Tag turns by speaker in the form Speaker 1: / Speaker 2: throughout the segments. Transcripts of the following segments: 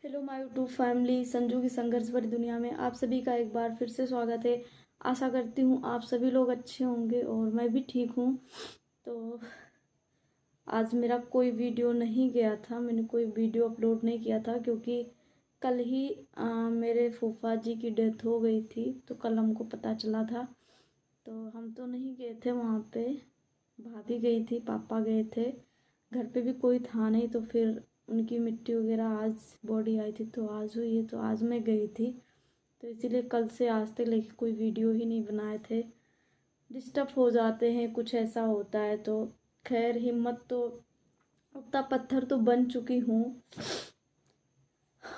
Speaker 1: Hello my YouTube family, Sanju की संघर्ष भरी दुनिया में आप सभी का एक बार फिर से स्वागत है। आशा करती हूँ आप सभी लोग अच्छे होंगे और मैं भी ठीक हूँ। तो आज मेरा कोई वीडियो नहीं गया था, मैंने कोई वीडियो अपलोड नहीं किया था क्योंकि कल ही मेरे फूफा जी की डेथ हो गई थी। तो कल हमको पता चला था, तो हम तो नहीं गए थे वहाँ पे। भाभी गई थी, पापा गए थे, घर पे भी कोई था नहीं। तो फिर उनकी मिट्टी वगैरह आज बॉडी आई थी, तो आज हुई है, तो आज मैं गई थी। तो इसीलिए कल से आज तक लेके कोई वीडियो ही नहीं बनाए थे। डिस्टर्ब हो जाते हैं, कुछ ऐसा होता है। तो खैर, हिम्मत तो उतना पत्थर तो बन चुकी हूँ,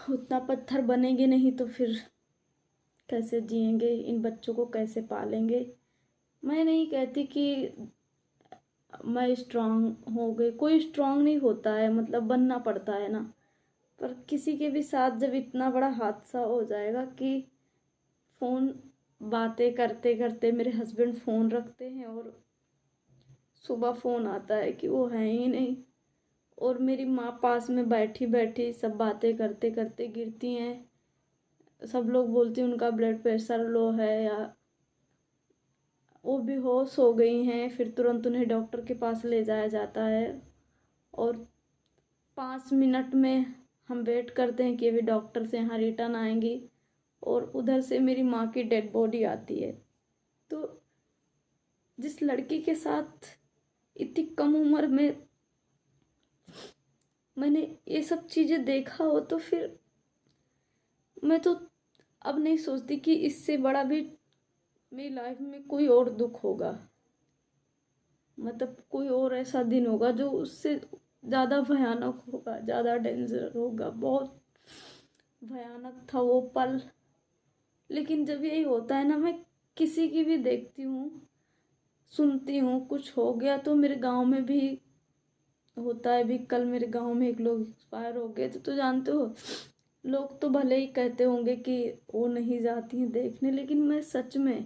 Speaker 1: उतना पत्थर बनेंगे नहीं तो फिर कैसे जिएंगे, इन बच्चों को कैसे पालेंगे। मैं नहीं कहती कि मैं स्ट्रांग हो गई, कोई स्ट्रांग नहीं होता है, मतलब बनना पड़ता है ना। पर किसी के भी साथ जब इतना बड़ा हादसा हो जाएगा कि फ़ोन, बातें करते करते मेरे हस्बैंड फ़ोन रखते हैं और सुबह फ़ोन आता है कि वो है ही नहीं, और मेरी माँ पास में बैठी बैठी सब बातें करते करते गिरती हैं। सब लोग बोलते हैं उनका ब्लड प्रेशर लो है, या वो बेहोश हो गई हैं। फिर तुरंत उन्हें डॉक्टर के पास ले जाया जाता है और 5 मिनट में हम वेट करते हैं कि अभी डॉक्टर से यहाँ रिटर्न आएंगी, और उधर से मेरी माँ की डेड बॉडी आती है। तो जिस लड़की के साथ इतनी कम उम्र में मैंने ये सब चीज़ें देखा हो, तो फिर मैं तो अब नहीं सोचती कि इससे बड़ा भी मेरी लाइफ में कोई और दुख होगा, मतलब कोई और ऐसा दिन होगा जो उससे ज़्यादा भयानक होगा, ज़्यादा डेंजर होगा। बहुत भयानक था वो पल। लेकिन जब यही होता है ना, मैं किसी की भी देखती हूँ, सुनती हूँ कुछ हो गया, तो मेरे गांव में भी होता है। भी कल मेरे गांव में एक लोग एक्सपायर हो गए थे, तो जानते हो, लोग तो भले ही कहते होंगे कि वो नहीं जाती हैं देखने, लेकिन मैं सच में,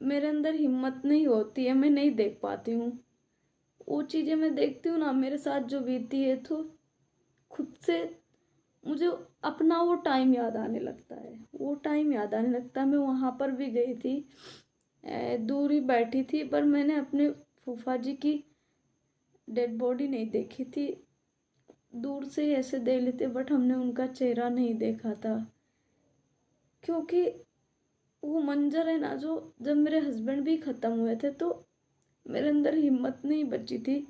Speaker 1: मेरे अंदर हिम्मत नहीं होती है, मैं नहीं देख पाती हूँ। वो चीज़ें मैं देखती हूँ ना, मेरे साथ जो बीती है, तो खुद से मुझे अपना वो टाइम याद आने लगता है, वो टाइम याद आने लगता है। मैं वहाँ पर भी गई थी, दूर ही बैठी थी, पर मैंने अपने फूफा जी की डेड बॉडी नहीं देखी थी, दूर से ही ऐसे देख लेते, बट हमने उनका चेहरा नहीं देखा था। क्योंकि वो मंजर है ना, जो जब मेरे हस्बैंड भी ख़त्म हुए थे, तो मेरे अंदर हिम्मत नहीं बची थी,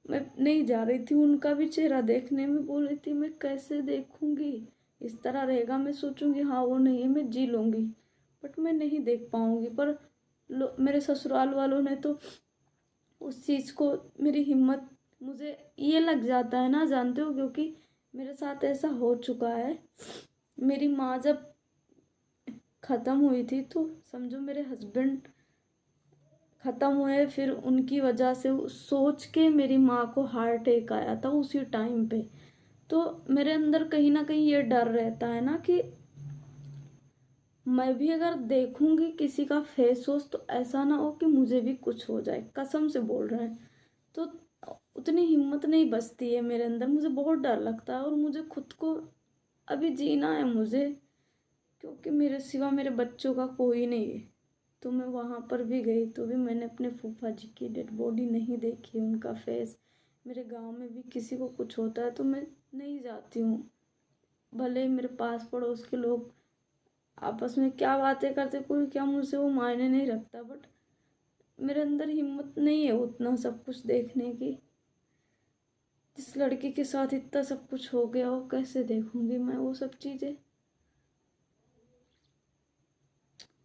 Speaker 1: मैं नहीं जा रही थी उनका भी चेहरा देखने में। बोल रही थी मैं कैसे देखूंगी, इस तरह रहेगा, मैं सोचूंगी हाँ वो नहीं है, मैं जी लूंगी, बट मैं नहीं देख पाऊंगी। पर मेरे ससुराल वालों ने तो उस चीज़ को, मेरी हिम्मत, मुझे ये लग जाता है ना, जानते हो, क्योंकि मेरे साथ ऐसा हो चुका है। मेरी माँ जब ख़त्म हुई थी, तो समझो मेरे हस्बैंड ख़त्म हुए, फिर उनकी वजह से सोच के मेरी माँ को हार्ट अटैक आया था उसी टाइम पे। तो मेरे अंदर कहीं ना कहीं ये डर रहता है ना कि मैं भी अगर देखूंगी किसी का फेस वोस, तो ऐसा ना हो कि मुझे भी कुछ हो जाए, कसम से बोल रहे हैं। तो उतनी हिम्मत नहीं बचती है मेरे अंदर, मुझे बहुत डर लगता है, और मुझे खुद को अभी जीना है मुझे, क्योंकि मेरे सिवा मेरे बच्चों का कोई नहीं है। तो मैं वहाँ पर भी गई, तो भी मैंने अपने फूफा जी की डेड बॉडी नहीं देखी, उनका फेस। मेरे गांव में भी किसी को कुछ होता है तो मैं नहीं जाती हूँ, भले ही मेरे पास पड़ोस के लोग आपस में क्या बातें करते, कोई क्या, मुझसे वो मायने नहीं रखता, बट मेरे अंदर हिम्मत नहीं है उतना सब कुछ देखने की। जिस लड़की के साथ इतना सब कुछ हो गया, वो कैसे देखूंगी मैं वो सब चीज़ें।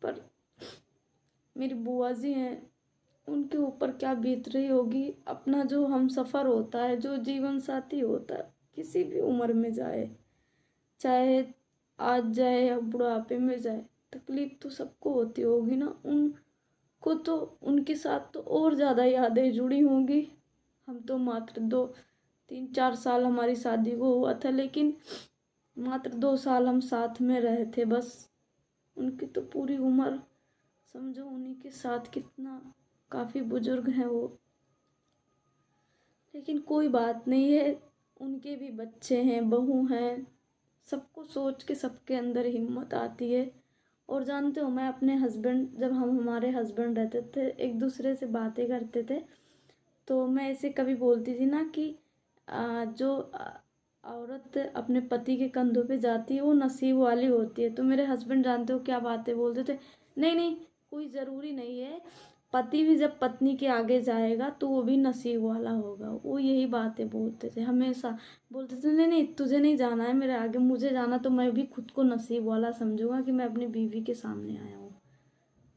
Speaker 1: पर मेरी बुआ जी हैं, उनके ऊपर क्या बीत रही होगी। अपना जो हम सफ़र होता है, जो जीवन साथी होता है, किसी भी उम्र में जाए, चाहे आज जाए या बुढ़ापे में जाए, तकलीफ तो सबको होती होगी ना। उनको तो उनके साथ तो और ज़्यादा यादें जुड़ी होंगी। हम तो मात्र 2 3 4 साल हमारी शादी को हुआ था, लेकिन मात्र 2 साल हम साथ में रहे थे बस। उनकी तो पूरी उम्र समझो उन्हीं के साथ, कितना काफ़ी बुजुर्ग हैं वो। लेकिन कोई बात नहीं है, उनके भी बच्चे हैं, बहू हैं, सबको सोच के सबके अंदर हिम्मत आती है। और जानते हो, मैं अपने हस्बैंड, जब हम हमारे हस्बैंड रहते थे, एक दूसरे से बातें करते थे, तो मैं ऐसे कभी बोलती थी ना कि जो औरत अपने पति के कंधों पे जाती है वो नसीब वाली होती है। तो मेरे हस्बैंड जानते हो क्या बातें बोलते थे, नहीं नहीं, कोई ज़रूरी नहीं है, पति भी जब पत्नी के आगे जाएगा तो वो भी नसीब वाला होगा। वो यही बातें बोलते थे हमेशा, बोलते थे नहीं नहीं, तुझे नहीं जाना है मेरे आगे, मुझे जाना तो मैं भी खुद को नसीब वाला समझूंगा कि मैं अपनी बीवी के सामने आया हूँ।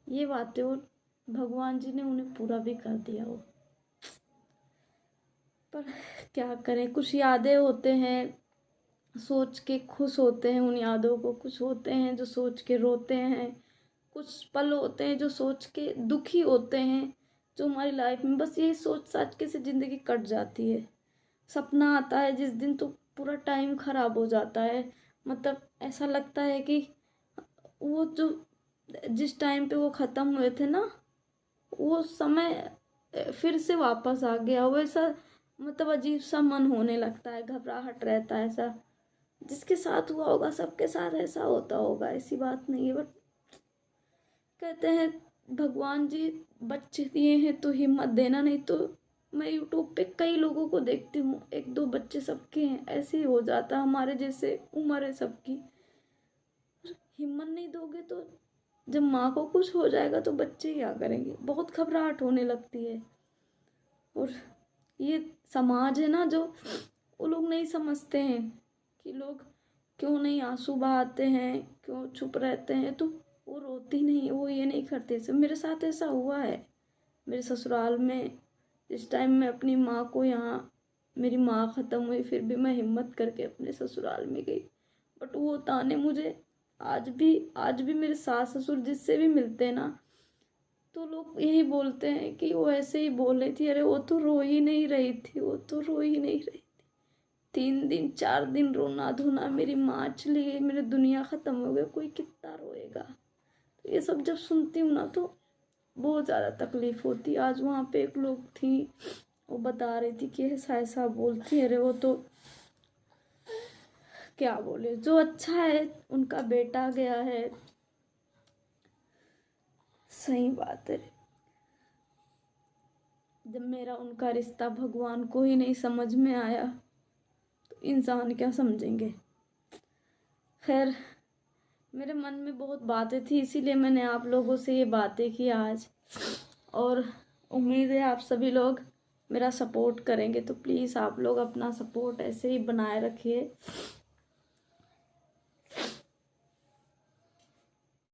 Speaker 1: ये बातें वो भगवान जी ने उन्हें पूरा भी कर दिया वो। पर क्या करें, कुछ यादें होते हैं सोच के खुश होते हैं उन यादों को, कुछ होते हैं जो सोच के रोते हैं, कुछ पल होते हैं जो सोच के दुखी होते हैं, जो हमारी लाइफ में बस यही सोच साच के से ज़िंदगी कट जाती है। सपना आता है जिस दिन तो पूरा टाइम खराब हो जाता है। मतलब ऐसा लगता है कि वो जो जिस टाइम पे वो ख़त्म हुए थे ना, वो समय फिर से वापस आ गया वैसा। मतलब अजीब सा मन होने लगता है, घबराहट रहता है ऐसा। जिसके साथ हुआ होगा सबके साथ ऐसा होता होगा, ऐसी बात नहीं है। बट कहते हैं भगवान जी बच्चे दिए हैं तो हिम्मत देना, नहीं तो मैं यूट्यूब पे कई लोगों को देखती हूँ, एक दो बच्चे सबके हैं, ऐसे ही हो जाता हमारे जैसे उम्र है सबकी। हिम्मत नहीं दोगे तो जब माँ को कुछ हो जाएगा तो बच्चे क्या करेंगे, बहुत घबराहट होने लगती है। और ये समाज है ना, जो वो लोग नहीं समझते हैं कि लोग क्यों नहीं आंसू बहाते हैं, क्यों चुप रहते हैं। तो वो रोती नहीं, वो ये नहीं करते। सब मेरे साथ ऐसा हुआ है मेरे ससुराल में। जिस टाइम मैं अपनी माँ को यहाँ, मेरी माँ ख़त्म हुई, फिर भी मैं हिम्मत करके अपने ससुराल में गई। बट वो ताने मुझे आज भी मेरे सास ससुर जिससे भी मिलते हैं ना, तो लोग यही बोलते हैं कि वो ऐसे ही बोल रही थी, अरे वो तो रो ही नहीं रही थी, वो तो रो ही नहीं रही थी। 3 दिन 4 दिन रोना धोना, मेरी माँ चली गई, मेरी दुनिया ख़त्म हो गई, कोई कितना रोएगा। तो ये सब जब सुनती हूँ ना तो बहुत ज़्यादा तकलीफ़ होती। आज वहाँ पे एक लोग थी, वो बता रही थी कि ऐसा ऐसा बोलती है, अरे वो तो क्या बोले, जो अच्छा है उनका बेटा गया है। सही बात है। जब मेरा उनका रिश्ता भगवान को ही नहीं समझ में आया तो इंसान क्या समझेंगे। खैर, मेरे मन में बहुत बातें थी, इसीलिए मैंने आप लोगों से ये बातें की आज। और उम्मीद है आप सभी लोग मेरा सपोर्ट करेंगे। तो प्लीज़ आप लोग अपना सपोर्ट ऐसे ही बनाए रखिए।